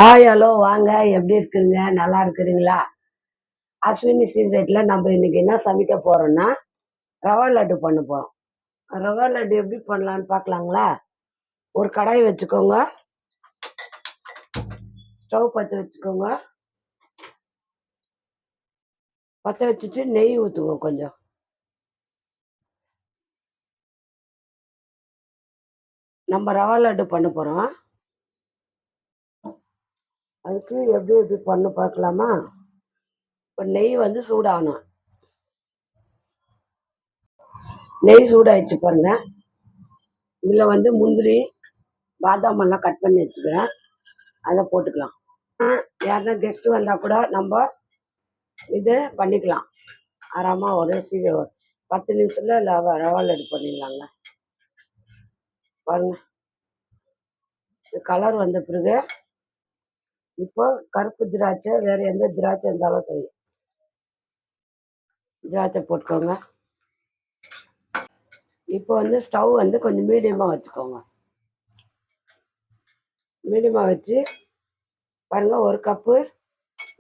Hi hello வாங்க, எப்படி இருக்குங்க? நல்லா இருக்கிறீங்களா? அஸ்வினி சீக்ரெட்ல நம்ம இன்னைக்கு என்ன சமைக்க போறோம்னா ரவா லட்டு பண்ண போறோம். ரவா லட்டு எப்படி பண்ணலான்னு பார்க்கலாங்களா? ஒரு கடாய் வச்சுக்கோங்க. ஸ்டவ் பற்ற வச்சுக்கோங்க. பற்ற வச்சுட்டு நெய் ஊற்றுங்க கொஞ்சம். நம்ம ரவா லட்டு பண்ண போறோம். அதுக்கு எப்படி எப்படி பண்ண பார்க்கலாமா? இப்போ நெய் வந்து சூடாகணும். நெய் சூடாயிடுச்சு பாருங்க. இதில் வந்து முந்திரி பாதாம் எல்லாம் கட் பண்ணி வச்சுக்கிறேன். அதை போட்டுக்கலாம். யாருன்னா கெஸ்ட் வந்தால் கூட நம்ம இது பண்ணிக்கலாம். ஆறாமல் ஒரே 10 நிமிஷத்தில் ரவா லட்டு பண்ணிடலாங்க. பாருங்க, கலர் வந்த பிறகு இப்போ கருப்பு திராட்சை, வேற எந்த திராட்சை இருந்தாலும் சரி, திராட்சை போட்டுக்கோங்க. இப்போ வந்து ஸ்டவ் வந்து கொஞ்சம் மீடியமாக வச்சுக்கோங்க. மீடியமாக வச்சு பாருங்க, ஒரு கப்பு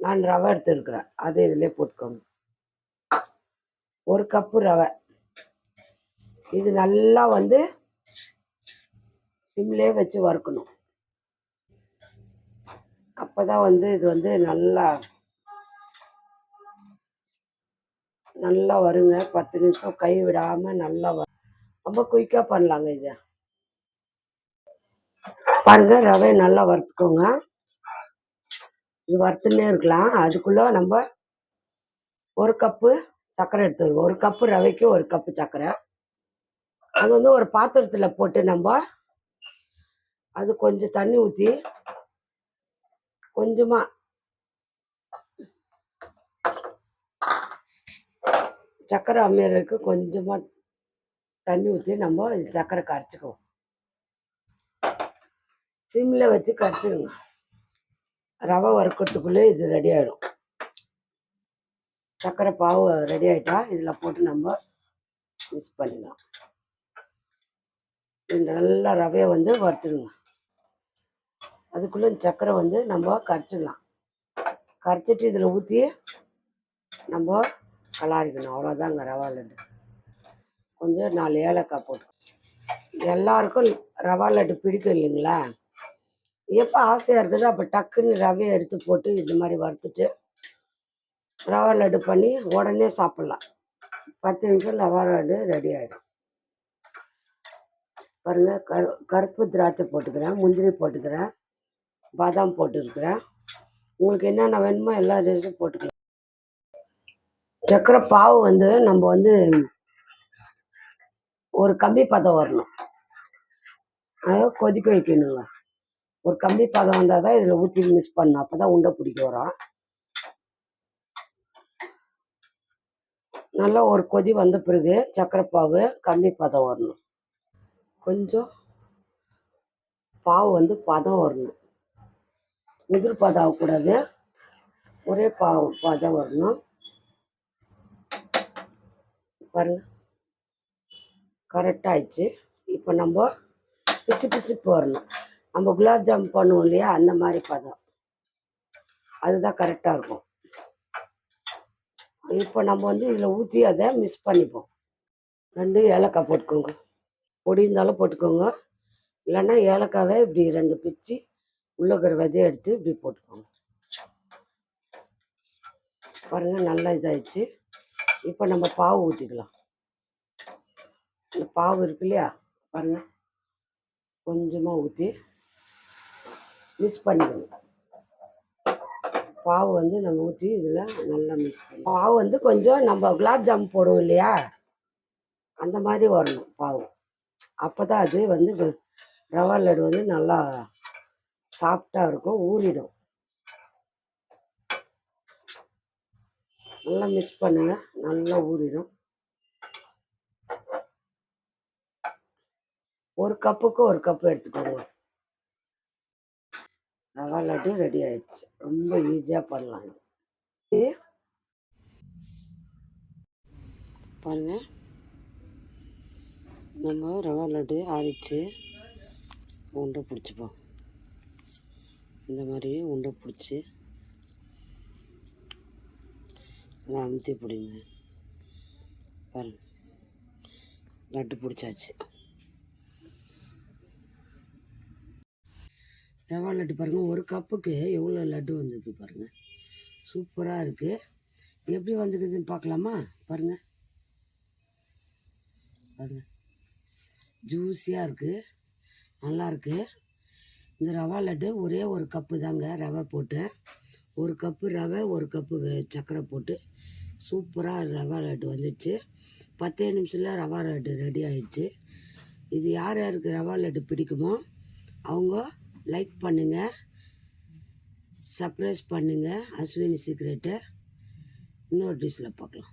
நான் ரவை எடுத்துருக்குறேன். அது இதிலே போட்டுக்கோங்க. ஒரு கப்பு ரவை. இது நல்லா வந்து சிம்லே வச்சு வறுக்கணும். அப்போதான் வந்து இது வந்து நல்லா வருங்க. 10 நிமிஷம் கை விடாமல் நல்லா ரொம்ப குயிக்காக பண்ணலாங்க. இது பாருங்க, ரவை நல்லா வறுத்துக்கோங்க. இது வறுத்துன்னே இருக்கலாம். அதுக்குள்ள நம்ம ஒரு கப்பு சர்க்கரை எடுத்துருவோம். ஒரு கப்பு ரவைக்கு ஒரு கப்பு சர்க்கரை. அது வந்து ஒரு பாத்திரத்தில் போட்டு நம்ம அது கொஞ்சம் தண்ணி ஊற்றி கொஞ்சமாக சர்க்கரை அம்மியருக்கு கொஞ்சமாக தண்ணி ஊற்றி நம்ம சர்க்கரை கரைச்சிக்குவோம். சிம்மில் வச்சு கரைச்சிடுங்க. ரவை வறுக்கிறதுக்குள்ளே இது ரெடி ஆகிடும். சர்க்கரை பாவு ரெடி ஆகிட்டா இதில் போட்டு நம்ம மிக்ஸ் பண்ணிடலாம். நல்லா ரவையை வந்து வறுத்துடுங்க. அதுக்குள்ளே சர்க்கரை வந்து நம்ம கரைச்சிடலாம். கரைச்சிட்டு இதில் ஊற்றி நம்ம கலாரிக்கணும். அவ்வளோதாங்க ரவா லட்டு. கொஞ்சம் 4 ஏலக்காய் போட்டு. எல்லாருக்கும் ரவா லட்டு பிடிக்கும் இல்லைங்களா? எப்போ ஆசையாக இருக்குது அப்போ டக்குன்னு ரவையை எடுத்து போட்டு இது மாதிரி வறுத்துட்டு ரவா லட்டு பண்ணி உடனே சாப்பிட்லாம். 10 நிமிஷம் ரவா லட்டு ரெடி ஆகிடும். பாருங்கள், கருப்பு திராட்சை போட்டுக்கிறேன், முந்திரி போட்டுக்கிறேன், பாதாம் போட்டுருக்கிறேன். உங்களுக்கு என்னென்ன வேணுமோ எல்லா டிஷ்ஷும் போட்டுக்கலாம். சர்க்கரை பாவு வந்து நம்ம வந்து ஒரு கம்பி பதம் வரணும். அதை கொதிக்க வைக்கணுங்க. ஒரு கம்பி பதம் வந்தால் தான் இதில் ஊற்றி மிக்ஸ் பண்ணணும். அப்போ தான் உண்டை பிடிக்க வரும். நல்லா ஒரு கொதி வந்த பிறகு சர்க்கரை பாவு கம்பி பதம் வரணும். கொஞ்சம் பாவு வந்து பதம் வரணும். முதிர் பதம் ஆகக்கூடாது, ஒரே பதம் வரணும். பாருங்க, கரெக்டாக ஆயிடுச்சு. இப்போ நம்ம பிசுப்பு வரணும். நம்ம குலாப் ஜாம் பண்ணுவோம் இல்லையா, அந்த மாதிரி பதம். அதுதான் கரெக்டாக இருக்கும். இப்போ நம்ம வந்து இதில் ஊற்றி அதை மிக்ஸ் பண்ணிப்போம். 2 ஏலக்காய் போட்டுக்கோங்க. பொடி இருந்தாலும் போட்டுக்கோங்க, இல்லைன்னா ஏலக்காவை இப்படி 2 பிச்சு உள்ள இருக்கிற விதையை எடுத்து இப்படி போட்டுக்கோங்க. பாருங்கள், நல்லா இதாகிடுச்சு. இப்போ நம்ம பாவு ஊற்றிக்கலாம். இந்த பாவு இருக்கு இல்லையா, பாருங்கள், கொஞ்சமாக ஊற்றி மிக்ஸ் பண்ணிக்கணும். பாவு வந்து நம்ம ஊற்றி இதில் நல்லா மிக்ஸ் பண்ணி, பாவு வந்து கொஞ்சம் நம்ம குலாப் ஜாம் போடுவோம் இல்லையா, அந்த மாதிரி வரணும் பாவு. அப்போ தான் அது வந்து ரவா லட்டு வந்து நல்லா சாஃப்டாக இருக்கும், ஊறிடும். நல்லா மிக்ஸ் பண்ணுங்க, நல்லா ஊறிடும். ஒரு கப்புக்கு ஒரு கப்பு எடுத்துக்கோங்க. ரவா லட்டு ரெடி ஆயிடுச்சு. ரொம்ப ஈஸியாக பண்ணலாம். பாருங்க, நம்ம ரவா லட்டு ஆறிச்சு உண்டை பிடிச்சிப்போம். இந்த மாதிரி உண்டை பிடிச்சி அதை அமுத்தி பிடிங்க. பாருங்க, லட்டு பிடிச்சாச்சு. ரவா லட்டு பாருங்கள், ஒரு கப்புக்கு எவ்வளோ லட்டு வந்திருக்கு பாருங்கள். சூப்பராக இருக்குது. எப்படி வந்துக்குதுன்னு பார்க்கலாமா? பாருங்கள் பாருங்கள், ஜூஸியாக இருக்குது, நல்லாயிருக்கு. இந்த ரவா லட்டு ஒரே ஒரு கப்பு தாங்க ரவை போட்டேன். ஒரு கப்பு ரவை, ஒரு கப்பு சர்க்கரை போட்டு சூப்பராக ரவா லட்டு வந்துடுச்சு. 10 நிமிஷத்தில் ரவா லட்டு ரெடி ஆயிடுச்சு. இது யார் யாருக்கு ரவா லட்டு பிடிக்குமோ அவங்க லைக் பண்ணுங்கள், சப்ஸ்கிரைப் பண்ணுங்கள். அஸ்வினி சீக்ரெட்டை இன்னொரு டிஷ்ஷில் பார்க்கலாம்.